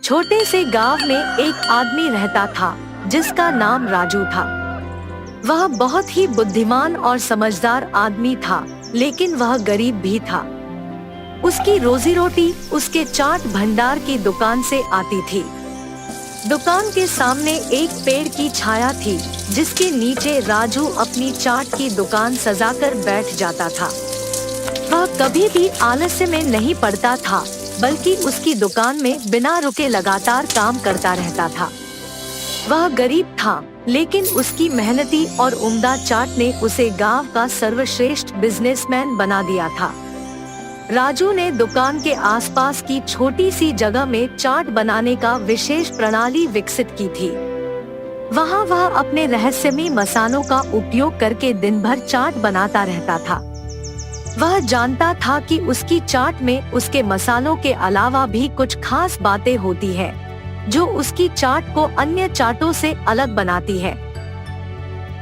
छोटे से गांव में एक आदमी रहता था जिसका नाम राजू था। वह बहुत ही बुद्धिमान और समझदार आदमी था, लेकिन वह गरीब भी था। उसकी रोजी रोटी उसके चाट भंडार की दुकान से आती थी। दुकान के सामने एक पेड़ की छाया थी, जिसके नीचे राजू अपनी चाट की दुकान सजाकर बैठ जाता था। वह कभी भी आलस्य में नहीं पड़ता था, बल्कि उसकी दुकान में बिना रुके लगातार काम करता रहता था। वह गरीब था, लेकिन उसकी मेहनती और उम्दा चाट ने उसे गांव का सर्वश्रेष्ठ बिजनेसमैन बना दिया था। राजू ने दुकान के आसपास की छोटी सी जगह में चाट बनाने का विशेष प्रणाली विकसित की थी। वहाँ वह अपने रहस्यमयी मसालों का उपयोग करके दिन भर चाट बनाता रहता था। वह जानता था कि उसकी चाट में उसके मसालों के अलावा भी कुछ खास बातें होती है, जो उसकी चाट को अन्य चाटों से अलग बनाती है।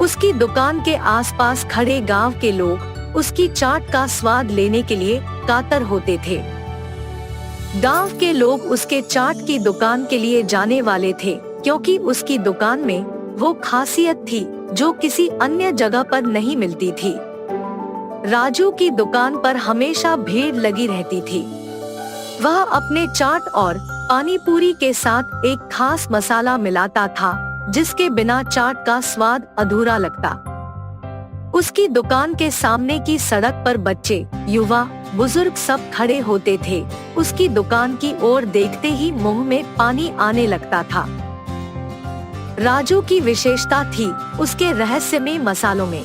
उसकी दुकान के आसपास खड़े गांव के लोग उसकी चाट का स्वाद लेने के लिए कातर होते थे। गांव के लोग उसके चाट की दुकान के लिए जाने वाले थे, क्योंकि उसकी दुकान में वो खासियत थी जो किसी अन्य जगह पर नहीं मिलती थी। राजू की दुकान पर हमेशा भीड़ लगी रहती थी। वह अपने चाट और पानी पूरी के साथ एक खास मसाला मिलाता था, जिसके बिना चाट का स्वाद अधूरा लगता। उसकी दुकान के सामने की सड़क पर बच्चे, युवा, बुजुर्ग सब खड़े होते थे। उसकी दुकान की ओर देखते ही मुंह में पानी आने लगता था। राजू की विशेषता थी उसके रहस्यमय मसालों में।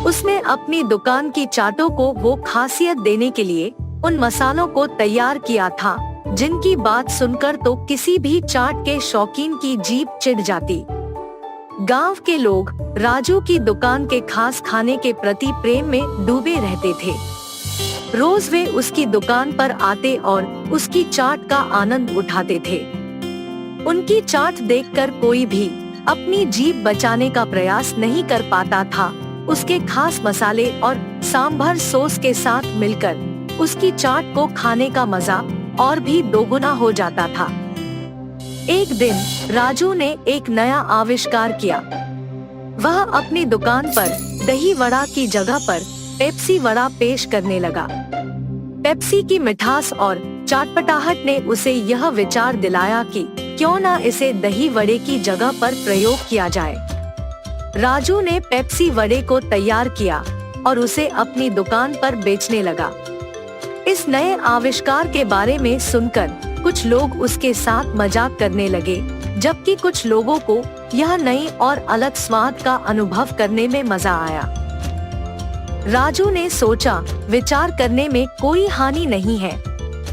उसने अपनी दुकान की चाटों को वो खासियत देने के लिए उन मसालों को तैयार किया था, जिनकी बात सुनकर तो किसी भी चाट के शौकीन की जीभ चिढ़ जाती। गांव के लोग राजू की दुकान के खास खाने के प्रति प्रेम में डूबे रहते थे। रोज वे उसकी दुकान पर आते और उसकी चाट का आनंद उठाते थे। उनकी चाट देखकर कोई भी अपनी जीभ बचाने का प्रयास नहीं कर पाता था। उसके खास मसाले और सांभर सॉस के साथ मिलकर उसकी चाट को खाने का मजा और भी दोगुना हो जाता था। एक दिन राजू ने एक नया आविष्कार किया। वह अपनी दुकान पर दही वड़ा की जगह पर पेप्सी वड़ा पेश करने लगा। पेप्सी की मिठास और चटपटाहट ने उसे यह विचार दिलाया कि क्यों न इसे दही वड़े की जगह पर प्रयोग किया जाए। राजू ने पेप्सी वड़े को तैयार किया और उसे अपनी दुकान पर बेचने लगा। इस नए आविष्कार के बारे में सुनकर कुछ लोग उसके साथ मजाक करने लगे, जबकि कुछ लोगों को यह नई और अलग स्वाद का अनुभव करने में मजा आया। राजू ने सोचा, विचार करने में कोई हानि नहीं है।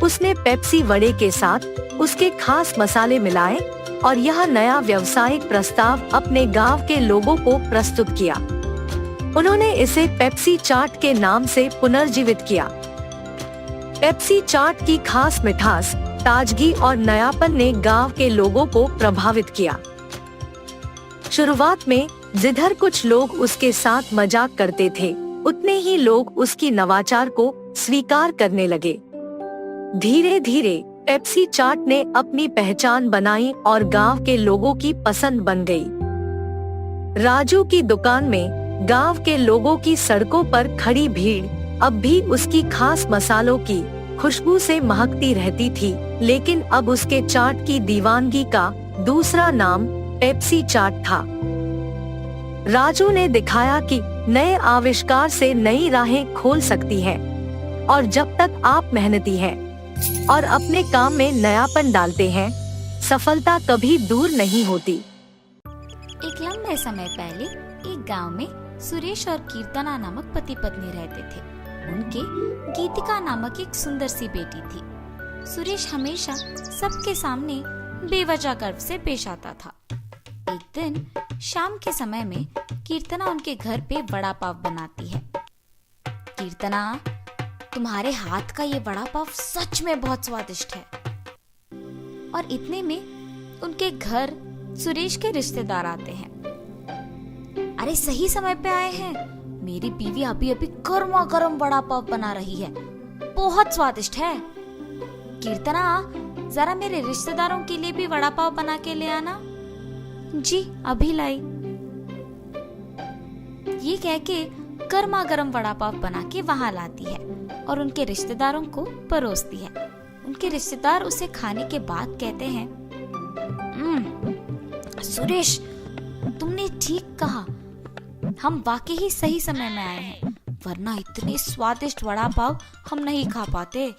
उसने पेप्सी वड़े के साथ उसके खास मसाले मिलाए और यह नया व्यावसायिक प्रस्ताव अपने गांव के लोगों को प्रस्तुत किया। उन्होंने इसे पेप्सी चाट के नाम से पुनर्जीवित किया। पेप्सी चाट की खास मिठास, ताजगी और नयापन ने गांव के लोगों को प्रभावित किया। शुरुआत में जिधर कुछ लोग उसके साथ मजाक करते थे, उतने ही लोग उसकी नवाचार को स्वीकार करने लगे। धीरे धीरे पेप्सी चाट ने अपनी पहचान बनाई और गांव के लोगों की पसंद बन गई। राजू की दुकान में गांव के लोगों की सड़कों पर खड़ी भीड़ अब भी उसकी खास मसालों की खुशबू से महकती रहती थी, लेकिन अब उसके चाट की दीवानगी का दूसरा नाम पेप्सी चाट था। राजू ने दिखाया कि नए आविष्कार से नई राहें खोल सकती हैं, और जब तक आप मेहनती हैं और अपने काम में नयापन डालते हैं, सफलता कभी दूर नहीं होती। एक लंबे समय पहले एक गांव में सुरेश और कीर्तना नामक पति पत्नी रहते थे। उनके गीतिका नामक एक सुंदर सी बेटी थी। सुरेश हमेशा सबके सामने बेवजह गर्व से पेश आता था। एक दिन शाम के समय में कीर्तना उनके घर पे वड़ा पाव बनाती है। कीर्तना, तुम्हारे हाथ का ये वड़ा पाव सच में बहुत स्वादिष्ट है। और इतने में उनके घर सुरेश के रिश्तेदार आते हैं। अरे सही समय पे आए हैं, मेरी बीवी अभी अभी गर्मा गर्म वड़ा पाव बना रही है, बहुत स्वादिष्ट है। कीर्तना, जरा मेरे रिश्तेदारों के लिए भी वड़ा पाव बना के ले आना। जी अभी लाई। ये कह के गर्मा गर्म वड़ा पाव बना के वहां लाती है और उनके रिश्तेदारों को परोसती है। उनके रिश्तेदार उसे खाने के बाद कहते हैं, सुरेश, तुमने ठीक कहा, हम वाकई ही सही समय में आए हैं, वरना इतने स्वादिष्ट वड़ा पाव हम नहीं खा पाते।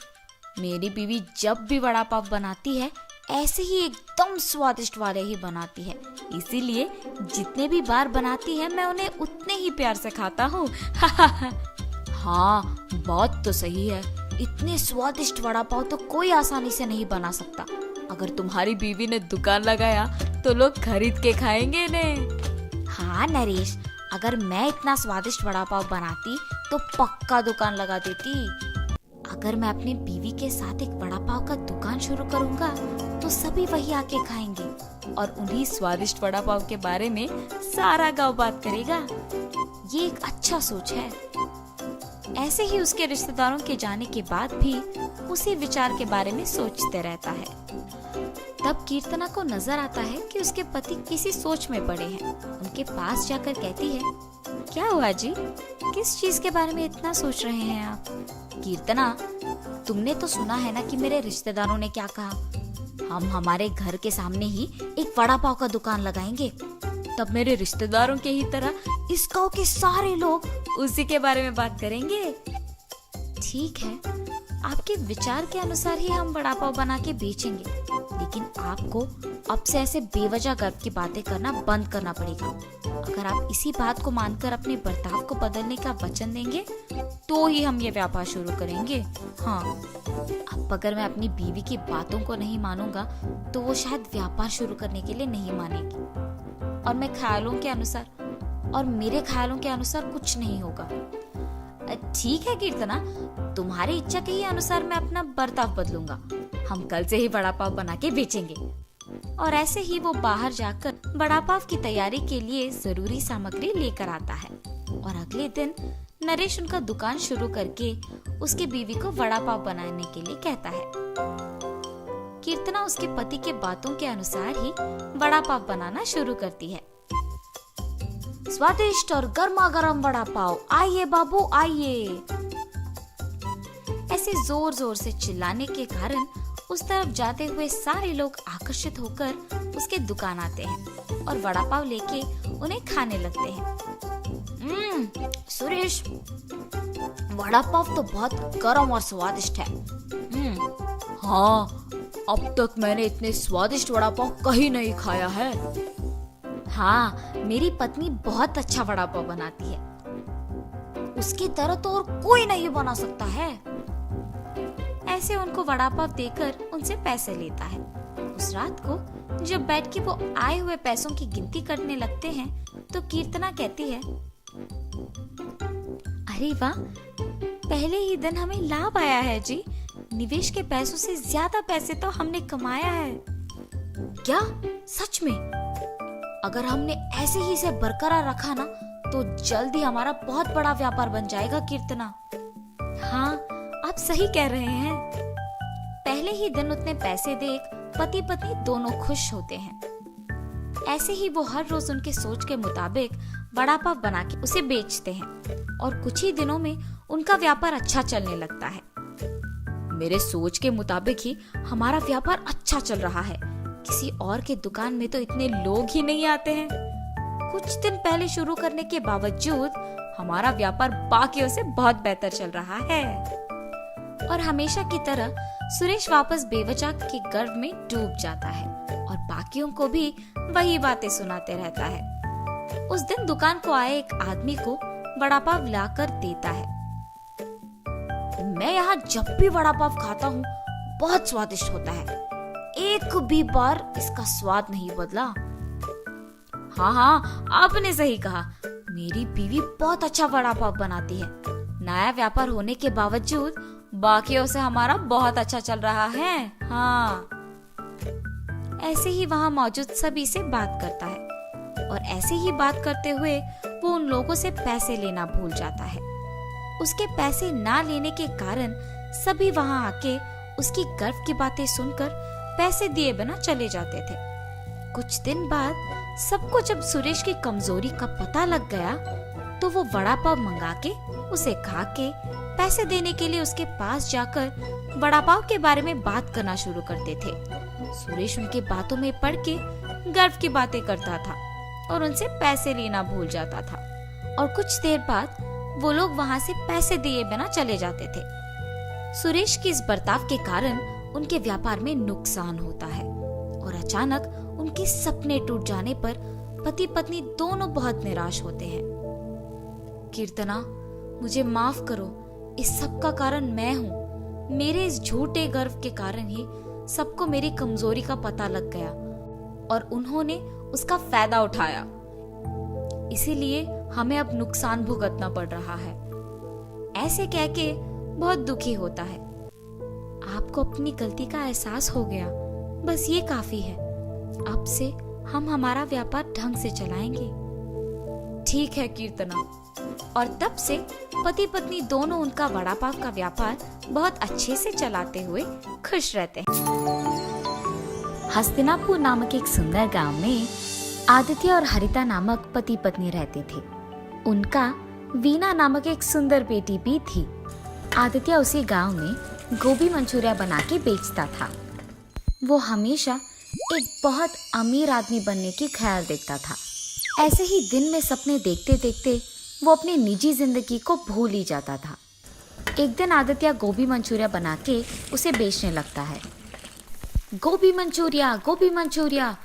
मेरी बीवी जब भी वड़ा पाव बनाती है ऐसे ही एकदम स्वादिष्ट वाले ही बनाती है, इसीलिए जितने भी बार बनाती है मैं उन्हें उतने ही प्यार से खाता हूँ। हाँ, बात तो सही है, इतने स्वादिष्ट वड़ा पाव तो कोई आसानी से नहीं बना सकता। अगर तुम्हारी बीवी ने दुकान लगाया तो लोग खरीद के खाएंगे ने। हाँ नरेश, अगर मैं इतना स्वादिष्ट वड़ा पाव बनाती तो पक्का दुकान लगा देती। अगर मैं अपनी बीवी के साथ एक वड़ा पाव का दुकान शुरू करूंगा तो सभी वही आके खाएंगे और उन्हीं स्वादिष्ट वड़ा पाव के बारे में सारा गांव बात करेगा। ये एक अच्छा सोच है। ऐसे ही उसके रिश्तेदारों के जाने के बाद भी उसी विचार के बारे में सोचते रहता है। तब कीर्तना को नजर आता है कि उसके पति किसी सोच में पड़े हैं। उनके पास जाकर कहती है, क्या हुआ जी, किस चीज के बारे में इतना सोच रहे हैं आप? कीर्तना, तुमने तो सुना है ना कि मेरे रिश्तेदारों ने क्या कहा, हम हमारे घर के सामने ही एक वड़ा पाव का दुकान लगाएंगे। तब मेरे रिश्तेदारों के ही तरह इस गांव के सारे लोग उसी के बारे में बात करेंगे। ठीक है, आपके विचार के अनुसार ही हम वड़ा पाव बना के बेचेंगे, लेकिन आपको अब से ऐसे बेवजह गर्व की बातें करना बंद करना पड़ेगा। अगर आप इसी बात को मानकर अपने बर्ताव को बदलने का वचन देंगे तो ही हम ये व्यापार शुरू करेंगे। हाँ, अब अगर मैं अपनी बीवी की बातों को नहीं मानूंगा तो वो शायद व्यापार शुरू करने के लिए नहीं मानेगी और मैं ख्यालों के अनुसार और मेरे ख्यालों के अनुसार कुछ नहीं होगा। ठीक है कीर्तना, तुम्हारी इच्छा के ही अनुसार मैं अपना बर्ताव बदलूंगा। हम कल से ही वड़ा पाव बना के बेचेंगे। और ऐसे ही वो बाहर जाकर वड़ा पाव की तैयारी के लिए जरूरी सामग्री लेकर आता है और अगले दिन नरेश उनका दुकान शुरू करके उसके बीवी को वड़ा पाव बनाने के लिए कहता है। कीर्तना उसके पति के बातों के अनुसार ही वड़ा पाव बनाना शुरू करती है। स्वादिष्ट और गर्मा गर्म वड़ा पाव, आइए बाबू आइए। ऐसे जोर जोर से चिल्लाने के कारण उस तरफ जाते हुए सारे लोग आकर्षित होकर उसके दुकान आते हैं और वड़ा पाव लेके उन्हें खाने लगते हैं। सुरेश, वड़ा पाव तो बहुत गर्म और स्वादिष्ट है। हाँ, अब तक मैंने इतने स्वादिष्ट वड़ा पाव कहीं नहीं खाया है। हाँ, मेरी पत्नी बहुत अच्छा वड़ा पाव बनाती है, उसकी तरह तो और कोई नहीं बना सकता है। ऐसे उनको वड़ा पाव देकर उनसे पैसे लेता है। उस रात को जब बैठ के वो आए हुए पैसों की गिनती करने लगते हैं तो कीर्तना कहती है, अरे वाह, पहले ही दिन हमें लाभ आया है जी। निवेश के पैसों से ज्यादा पैसे तो हमने कमाया है। क्या सच में? अगर हमने ऐसे ही इसे बरकरार रखा ना तो जल्द ही हमारा बहुत बड़ा व्यापार बन जाएगा कीर्तना। हाँ, आप सही कह रहे हैं। पहले ही दिन उतने पैसे देख पति पत्नी दोनों खुश होते हैं। ऐसे ही वो हर रोज उनके सोच के मुताबिक वड़ा पाव बना के उसे बेचते हैं और कुछ ही दिनों में उनका व्यापार अच्छा चलने लगता है। मेरे सोच के मुताबिक ही हमारा व्यापार अच्छा चल रहा है। किसी और के दुकान में तो इतने लोग ही नहीं आते हैं। कुछ दिन पहले शुरू करने के बावजूद हमारा व्यापार बाकियों से बहुत बेहतर चल रहा है। और हमेशा की तरह सुरेश वापस बेवजह के गर्व में डूब जाता है और बाकियों को भी वही बातें सुनाते रहता है। उस दिन दुकान को आए एक आदमी को वड़ा पाव लाकर देता है। मैं यहाँ जब भी वड़ा पाव खाता हूँ बहुत स्वादिष्ट होता है, एक भी बार इसका स्वाद नहीं बदला। हाँ हाँ, आपने सही कहा, मेरी बीवी बहुत अच्छा वड़ा पाव बनाती है। नया व्यापार होने के बावजूद बाकियों से हमारा बहुत अच्छा चल रहा है। हाँ। ऐसे ही वहाँ मौजूद सभी से बात करता है और ऐसे ही बात करते हुए वो उन लोगों से पैसे लेना भूल जाता है। उसके पैसे ना लेने के कारण सभी वहाँ आके उसकी गर्व की बातें सुनकर पैसे दिए बिना चले जाते थे। कुछ दिन बाद सबको जब सुरेश की कमजोरी का पता लग गया तो वो वड़ा पाव मंगा के उसे खा के पैसे देने के लिए उसके पास जाकर वड़ा पाव के बारे में बात करना शुरू करते थे। सुरेश उनके बातों में पड़ के गर्व की बातें करता था और उनसे पैसे लेना भूल जाता था और कुछ देर बाद वो लोग वहाँ से पैसे दिए बिना चले जाते थे। सुरेश के इस बर्ताव के कारण उनके व्यापार में नुकसान होता है और अचानक उनके सपने टूट जाने पर पति पत्नी दोनों बहुत निराश होते हैं। कीर्तना, मुझे माफ करो, इस सब का कारण मैं हूँ। मेरे इस झूठे गर्व के कारण ही सबको मेरी कमजोरी का पता लग गया और उन्होंने उसका फायदा उठाया। इसीलिए हमें अब नुकसान भुगतना पड़ रहा है। ऐसे कह के बहुत दुखी होता है। आपको अपनी गलती का एहसास हो गया, बस ये काफी है। अब से हम हमारा व्यापार ढंग से चलाएंगे। ठीक है कीर्तना। और तब से पति पत्नी दोनों उनका वड़ा पाव का व्यापार बहुत अच्छे से चलाते हुए खुश रहते हैं। हस्तिनापुर नामक एक सुंदर गांव में आदित्य और हरिता नामक पति पत्नी रहते थे। उनका वीना नामक एक सुंदर बेटी भी थी। आदित्य उसी गांव में गोभी मंचूरिया बना के बेचता था। वो हमेशा एक बहुत अमीर आदमी बनने की ख्याल देखता था। ऐसे ही दिन में सपने देखते देखते वो अपनी निजी जिंदगी को भूल ही जाता था। एक दिन आदित्य गोभी मंचूरिया बना के उसे बेचने लगता है। गोभी मंचूरिया,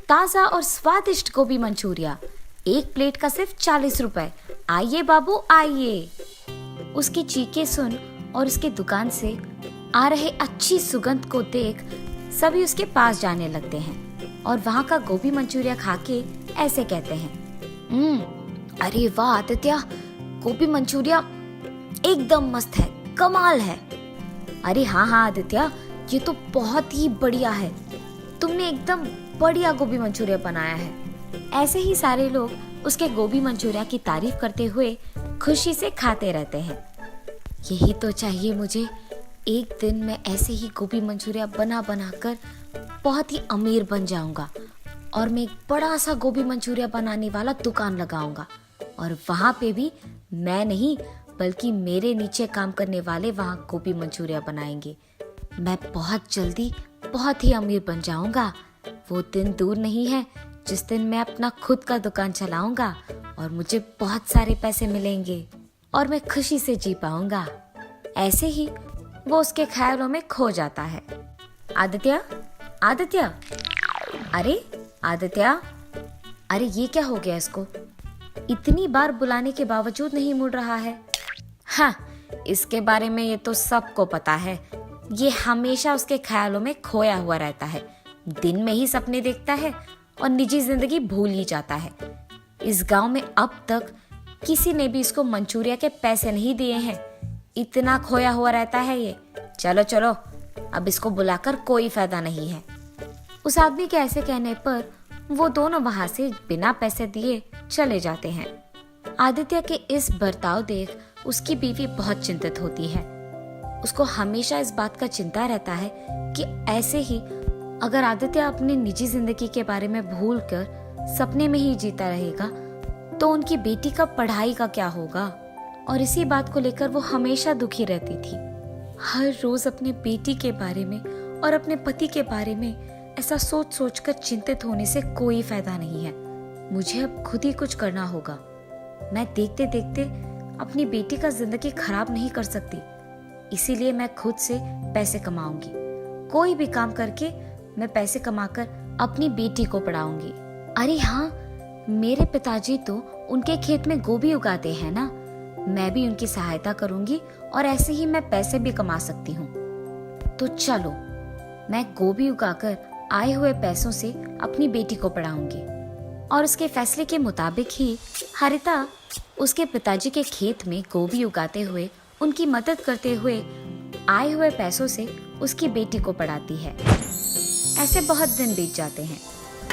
ताज़ा और स्वादिष्ट गोभी मंचूरिया, एक प्लेट का सिर्फ 40 रुपए। आइए बाबू आइए। उसकी चीखें सुन और उसकी दुकान से आ रहे अच्छी सुगंध को देख सभी उसके पास जाने लगते हैं और वहाँ का गोभी मंचूरिया खा के ऐसे कहते हैं, अरे वाह आदित्य, गोभी मंचूरिया एकदम मस्त है, कमाल है। अरे हाँ आदित्य, ये तो बहुत ही बढ़िया है। तुमने एकदम बढ़िया गोभी मंचूरिया बनाया है। ऐसे ही सारे लोग उसके गोभी मंचूरिया की तारीफ करते हुए खुशी से खाते रहते हैं। यही तो चाहिए मुझे। एक दिन मैं ऐसे ही गोभी मंचूरिया बना बना कर बहुत ही अमीर बन जाऊंगा और मैं एक बड़ा सा गोभी मंचूरिया बनाने वाला दुकान लगाऊंगा और वहाँ पे भी मैं नहीं बल्कि मेरे नीचे काम करने वाले वहाँ गोभी मंचूरिया बनाएंगे। मैं बहुत जल्दी बहुत ही अमीर बन जाऊंगा। वो दिन दूर नहीं है जिस दिन मैं अपना खुद का दुकान चलाऊंगा और मुझे बहुत सारे पैसे मिलेंगे और मैं खुशी से जी पाऊंगा। ऐसे ही वो उसके ख्यालों में खो जाता है। आदित्य, अरे आदित्य, अरे ये क्या हो गया इसको? इतनी बार बुलाने के बावजूद नहीं मुड़ रहा है। हाँ, इसके बारे में ये तो सबको पता है। ये हमेशा उसके ख्यालों में खोया हुआ रहता है। दिन में ही सपने देखता है और निजी जिंदगी भूल ही जाता है। इस गांव में अब तक किसी ने भी इसको मंचूरिया के पैसे नहीं दिए हैं। इतना खोया हुआ रहता है ये। चलो, अब इसको बुलाकर कोई फायदा नहीं है। उस आदमी के ऐसे कहने पर वो दोनों वहां से बिना पैसे दिए चले जाते हैं। आदित्य के इस बर्ताव देख उसकी बीवी बहुत चिंतित होती है। उसको हमेशा इस बात का चिंता रहता है कि ऐसे ही अगर आदित्य अपनी निजी जिंदगी के बारे में भूल कर सपने में ही जीता रहेगा तो उनकी बेटी का पढ़ाई का क्या होगा। और इसी बात को लेकर वो हमेशा दुखी रहती थी। हर रोज अपनी बेटी के बारे में और अपने पति के बारे में ऐसा सोच सोच कर चिंतित होने से कोई फायदा नहीं है। मुझे अब खुद ही कुछ करना होगा। मैं देखते देखते अपनी बेटी का जिंदगी खराब नहीं कर सकती। इसीलिए मैं खुद से पैसे कमाऊंगी। कोई भी काम करके मैं पैसे कमाकर अपनी बेटी को पढ़ाऊंगी। अरे हाँ, मेरे पिताजी तो उनके खेत में गोभी उगाते हैं ना। मैं भी उनकी सहायता करूंगी और ऐसे ही मैं पैसे भी कमा सकती हूँ। तो चलो, मैं गोभी उगाकर आए हुए पैसों से अपनी बेटी को पढ़ाऊंगी। और उसके फैसले के मुताबिक ही हरिता उसके पिताजी के खेत में गोभी उगाते हुए उनकी मदद करते हुए आए हुए पैसों से उसकी बेटी को पढ़ाती है। ऐसे बहुत दिन बीत जाते हैं।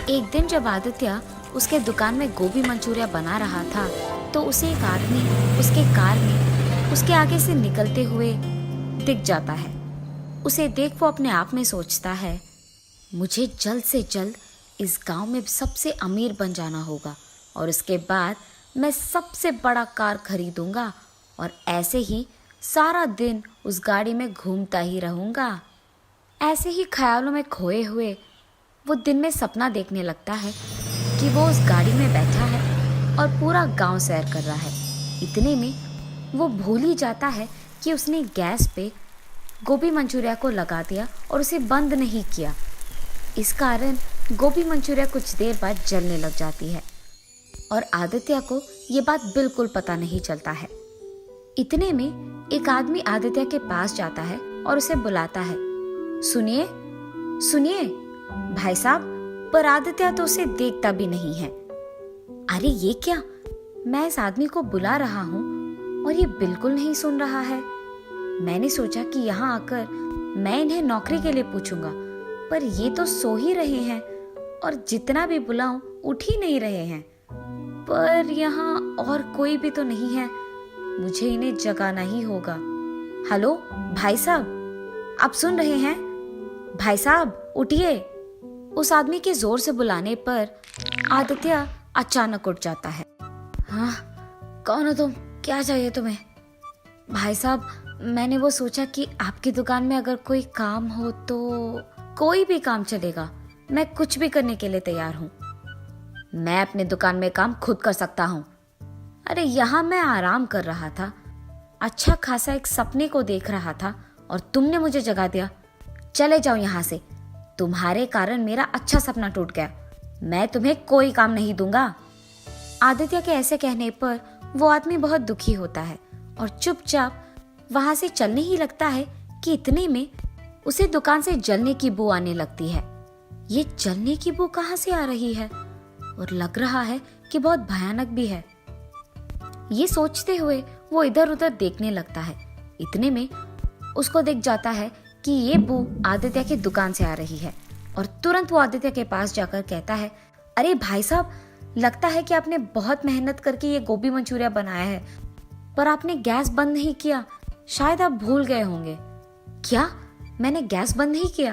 एक दिन जब आदित्य उसके दुकान में गोभी मंचूरिया बना रहा था तो उसे एक आदमी उसके कार में उसके आगे से निकलते हुए दिख जाता है। उसे देख वो अपने आप में सोचता है, मुझे जल्द से जल्द इस गांव में सबसे अमीर बन जाना होगा और उसके बाद मैं सबसे बड़ा कार खरीदूंगा और ऐसे ही सारा दिन उस गाड़ी में घूमता ही रहूंगा। ऐसे ही ख्यालों में खोए हुए वो दिन में सपना देखने लगता है कि वो उस गाड़ी में बैठा है और पूरा गांव सैर कर रहा है। इतने में वो भूल ही जाता है कि उसने गैस पे गोभी मंचूरिया को लगा दिया और उसे बंद नहीं किया। इस कारण गोभी मंचूरिया कुछ देर बाद जलने लग जाती है और आदित्य को ये बात बिल्कुल पता नहीं चलता है। इतने में एक आदमी आदित्य के पास जाता है और उसे बुलाता है, सुनिए सुनिए भाई साहब। पर आदित्य तो उसे देखता भी नहीं है। अरे ये क्या, मैं इस आदमी को बुला रहा हूँ और ये बिल्कुल नहीं सुन रहा है। मैंने सोचा कि यहाँ आकर मैं इन्हें नौकरी के लिए पूछूंगा, पर ये तो सो ही रहे हैं और जितना भी बुलाऊं उठ ही नहीं रहे हैं। पर यहाँ और कोई भी तो नहीं है, मुझे इन्हें जगाना ही होगा। हेलो भाई साहब, आप सुन रहे हैं? भाई साहब उठिए। उस आदमी के जोर से बुलाने पर आदित्य अचानक उठ जाता है। हाँ, कौन हो तुम? क्या चाहिए तुम्हें? भाई साहब, मैंने वो सोचा कि आपकी दुकान में अगर कोई काम हो तो। कोई भी काम चलेगा, मैं कुछ भी करने के लिए तैयार हूँ। मैं अपनी दुकान में काम खुद कर सकता हूँ। अरे यहाँ मैं आराम कर रहा था, अच्छा खासा एक सपने को देख रहा था और तुमने मुझे जगा दिया। चले जाओ यहाँ से, तुम्हारे कारण मेरा अच्छा सपना टूट गया। मैं तुम्हें कोई काम नहीं दूंगा। आदित्य के ऐसे कहने पर वो आदमी बहुत दुखी होता है और चुपचाप वहां से चलने ही लगता है कि इतने में उसे दुकान से जलने की बू आने लगती है। ये जलने की बू कहाँ से आ रही है और लग रहा है कि बहुत भयानक भी है। ये सोचते हुए वो इधर उधर देखने लगता है। इतने में उसको दिख जाता है कि ये बू आदित्य की दुकान से आ रही है और तुरंत वो आदित्य के पास जाकर कहता है, अरे भाई साहब, लगता है कि आपने बहुत मेहनत करके ये गोभी मंचूरिया बनाया है, पर आपने गैस बंद नहीं किया। शायद आप भूल गए होंगे। क्या? मैंने गैस बंद नहीं किया?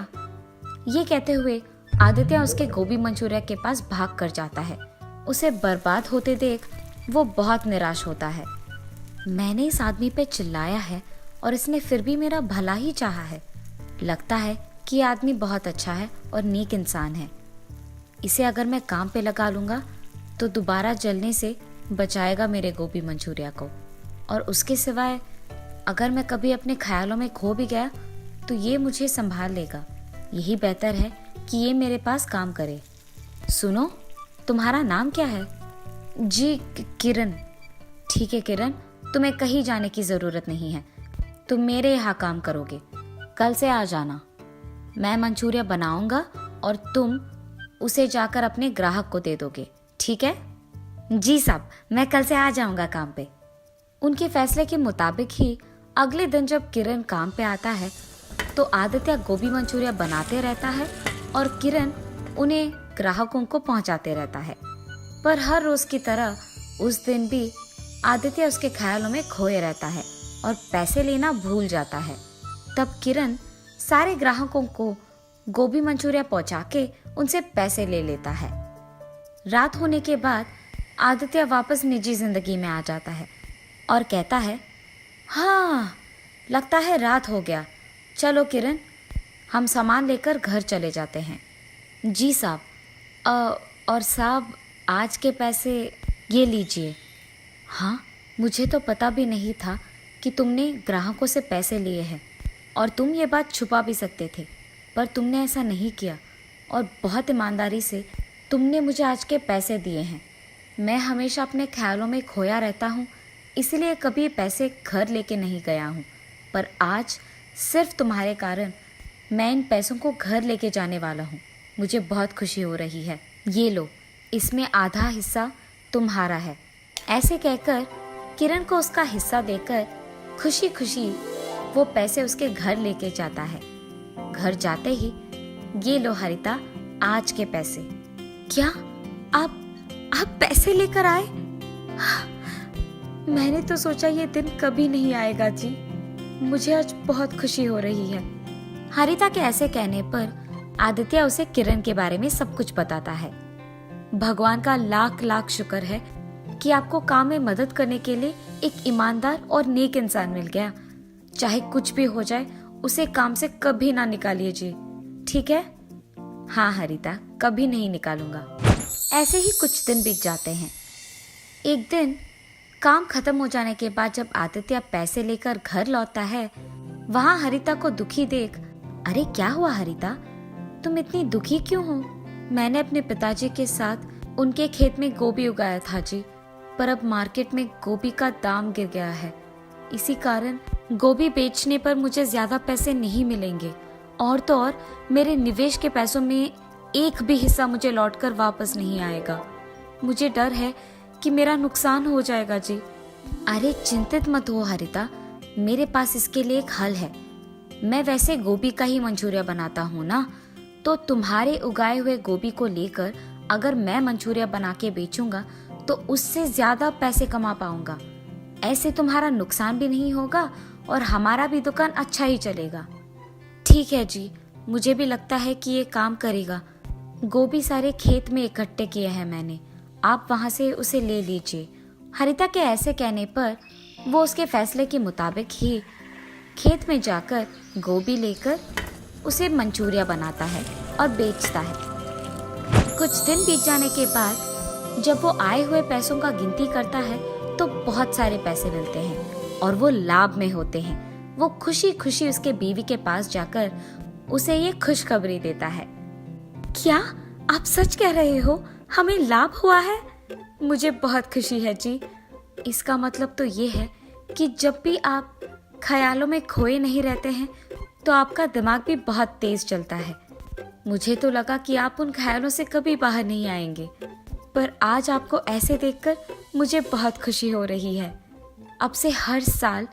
ये कहते हुए आदित्य उसके गोभी मंचूरिया के पास भाग कर जाता है। उसे बर्बाद होते देख वो बहुत निराश होता है। मैंने इस आदमी पे चिल्लाया है और इसने फिर भी मेरा भला ही चाहा है। लगता है कि ये आदमी बहुत अच्छा है और नेक इंसान है। इसे अगर मैं काम पे लगा लूंगा तो दोबारा जलने से बचाएगा मेरे गोभी मंचूरिया को, और उसके सिवाय अगर मैं कभी अपने ख्यालों में खो भी गया तो ये मुझे संभाल लेगा। यही बेहतर है कि ये मेरे पास काम करे। सुनो, तुम्हारा नाम क्या है? जी किरण। ठीक है किरण, तुम्हें कहीं जाने की जरूरत नहीं है। तुम मेरे यहाँ काम करोगे। कल से आ जाना। मैं मंचूरिया बनाऊंगा और तुम उसे जाकर अपने ग्राहक को दे दोगे, ठीक है? जी साहब, मैं कल से आ जाऊंगा काम पे। उनके फैसले के मुताबिक ही अगले दिन जब किरण काम पे आता है तो आदित्य गोभी मंचूरिया बनाते रहता है और किरण उन्हें ग्राहकों को पहुंचाते रहता है। पर हर रोज की तरह उस दिन भी आदित्य उसके ख्यालों में खोए रहता है और पैसे लेना भूल जाता है। तब किरण सारे ग्राहकों को गोभी मंचूरिया पहुंचा के उनसे पैसे ले लेता है। रात होने के बाद आदित्य वापस निजी जिंदगी में आ जाता है और कहता है, हाँ, लगता है रात हो गया। चलो किरण, हम सामान लेकर घर चले जाते हैं। जी साहब। और साहब, आज के पैसे ये लीजिए। हाँ, मुझे तो पता भी नहीं था कि तुमने ग्राहकों से पैसे लिए हैं और तुम ये बात छुपा भी सकते थे, पर तुमने ऐसा नहीं किया और बहुत ईमानदारी से तुमने मुझे आज के पैसे दिए हैं। मैं हमेशा अपने ख्यालों में खोया रहता हूँ, इसलिए कभी पैसे घर लेके नहीं गया हूँ, पर आज सिर्फ तुम्हारे कारण मैं इन पैसों को घर लेके जाने वाला हूँ। मुझे बहुत खुशी हो रही है। ये लो, इसमें आधा हिस्सा तुम्हारा है। ऐसे कहकर किरण को उसका हिस्सा देकर खुशी खुशी वो पैसे उसके घर लेके जाता है। घर जाते ही, ये लो हरिता, आज के पैसे। क्या? आप पैसे लेकर आए? मैंने तो सोचा ये दिन कभी नहीं आएगा जी। मुझे आज बहुत खुशी हो रही है। हरिता के ऐसे कहने पर आदित्य उसे किरण के बारे में सब कुछ बताता है। भगवान का लाख लाख शुक्र है कि आपको काम में मदद करने के लिए एक ईमानदार और नेक इंसान मिल गया। चाहे कुछ भी हो जाए उसे काम से कभी ना निकालिए जी, ठीक है? हाँ हरिता, कभी नहीं निकालूंगा। ऐसे ही कुछ दिन बीत जाते हैं। एक दिन काम खत्म हो जाने के बाद जब आदित्य पैसे लेकर घर लौटता है, वहाँ हरिता को दुखी देख, अरे क्या हुआ हरिता, तुम इतनी दुखी क्यों हो? मैंने अपने पिताजी के साथ उनके खेत में गोभी उगाया था जी, पर अब मार्केट में गोभी का दाम गिर गया है। इसी कारण गोभी बेचने पर मुझे ज्यादा पैसे नहीं मिलेंगे, और तो और मेरे निवेश के पैसों में एक भी हिस्सा मुझे लौटकर वापस नहीं आएगा। मुझे डर है कि मेरा नुकसान हो जाएगा जी। अरे चिंतित मत हो हरिता, मेरे पास इसके लिए एक हल है। मैं वैसे गोभी का ही मंचूरिया बनाता हूँ ना, तो तुम्हारे उगाए हुए गोभी को लेकर अगर मैं मंचूरिया बना के बेचूंगा तो उससे ज्यादा पैसे कमा पाऊंगा। ऐसे तुम्हारा नुकसान भी नहीं होगा और हमारा भी दुकान अच्छा ही चलेगा। ठीक है जी, मुझे भी लगता है कि ये काम करेगा। गोभी सारे खेत में इकट्ठे किए हैं मैंने, आप वहां से उसे ले लीजिए। हरिता के ऐसे कहने पर वो उसके फैसले के मुताबिक ही खेत में जाकर गोभी लेकर उसे मंचूरिया बनाता है और बेचता है। कुछ दिन बीत जाने के बाद जब वो आए हुए पैसों का गिनती करता है तो बहुत सारे पैसे मिलते हैं और वो लाभ में होते हैं। वो खुशी खुशी उसके बीवी के पास जाकर उसे ये खुशखबरी देता है। क्या आप सच कह रहे हो, हमें लाभ हुआ है? मुझे बहुत खुशी है जी। इसका मतलब तो ये है कि जब भी आप ख्यालों में खोए नहीं रहते हैं तो आपका दिमाग भी बहुत तेज चलता है। मुझे तो लगा कि आप उन ख्यालों से कभी बाहर नहीं आएंगे, पर आज आपको ऐसे देखकर मुझे बहुत खुशी हो रही है। अब से हर साल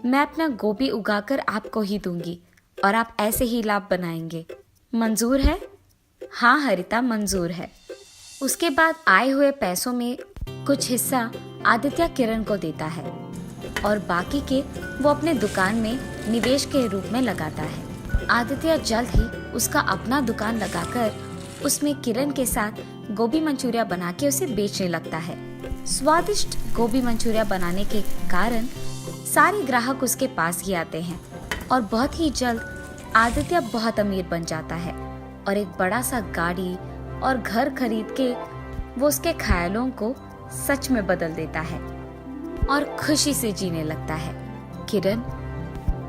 मैं अपना गोभी उगाकर आपको ही दूंगी और आप ऐसे ही लाभ बनाएंगे। मंजूर है? हाँ हरिता, मंजूर है। उसके बाद आए हुए पैसों में कुछ हिस्सा आदित्य किरण को देता है और बाकी के वो अपने दुकान में निवेश के रूप में लगाता है। आदित्य जल्द ही उसका अपना दुकान लगाकर उसमें किरण के साथ गोभी मंचूरिया बना के उसे बेचने लगता है। स्वादिष्ट गोभी मंचूरिया बनाने के कारण सारे ग्राहक उसके पास ही आते हैं और बहुत ही जल्द आदित्य बहुत अमीर बन जाता है और एक बड़ा सा गाड़ी और घर खरीद के वो उसके ख्यालों को सच में बदल देता है और खुशी से जीने लगता है। किरण,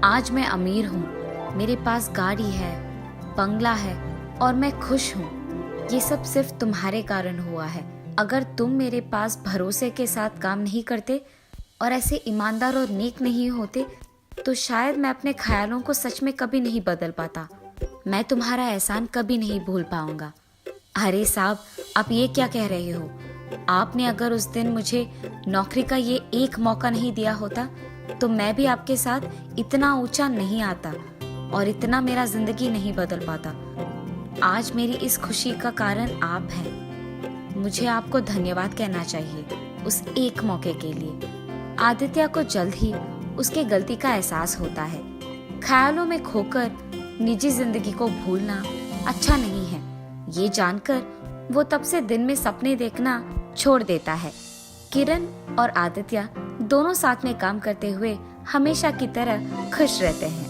आज मैं अमीर हूँ, मेरे पास गाड़ी है, बंगला है और मैं खुश हूँ। ये सब सिर्फ तुम्हारे कारण हुआ है। अगर तुम मेरे पास भरोसे के साथ काम नहीं करते और ऐसे ईमानदार और नेक नहीं होते तो शायद मैं अपने ख्यालों को सच में कभी नहीं बदल पाता। मैं तुम्हारा एहसान कभी नहीं भूल पाऊंगा। अरे साहब, आप ये क्या कह रहे हो? आपने अगर उस दिन मुझे नौकरी का ये एक मौका नहीं दिया होता तो मैं भी आपके साथ इतना ऊंचा नहीं आता और इतना मेरा जिंदगी नहीं बदल पाता। आज मेरी इस खुशी का कारण आप हैं। मुझे आपको धन्यवाद कहना चाहिए उस एक मौके के लिए। आदित्य को जल्द ही उसके गलती का एहसास होता है। ख्यालों में खोकर निजी जिंदगी को भूलना अच्छा नहीं है। ये जानकर वो तब से दिन में सपने देखना छोड़ देता है। किरण और आदित्य दोनों साथ में काम करते हुए हमेशा की तरह खुश रहते हैं।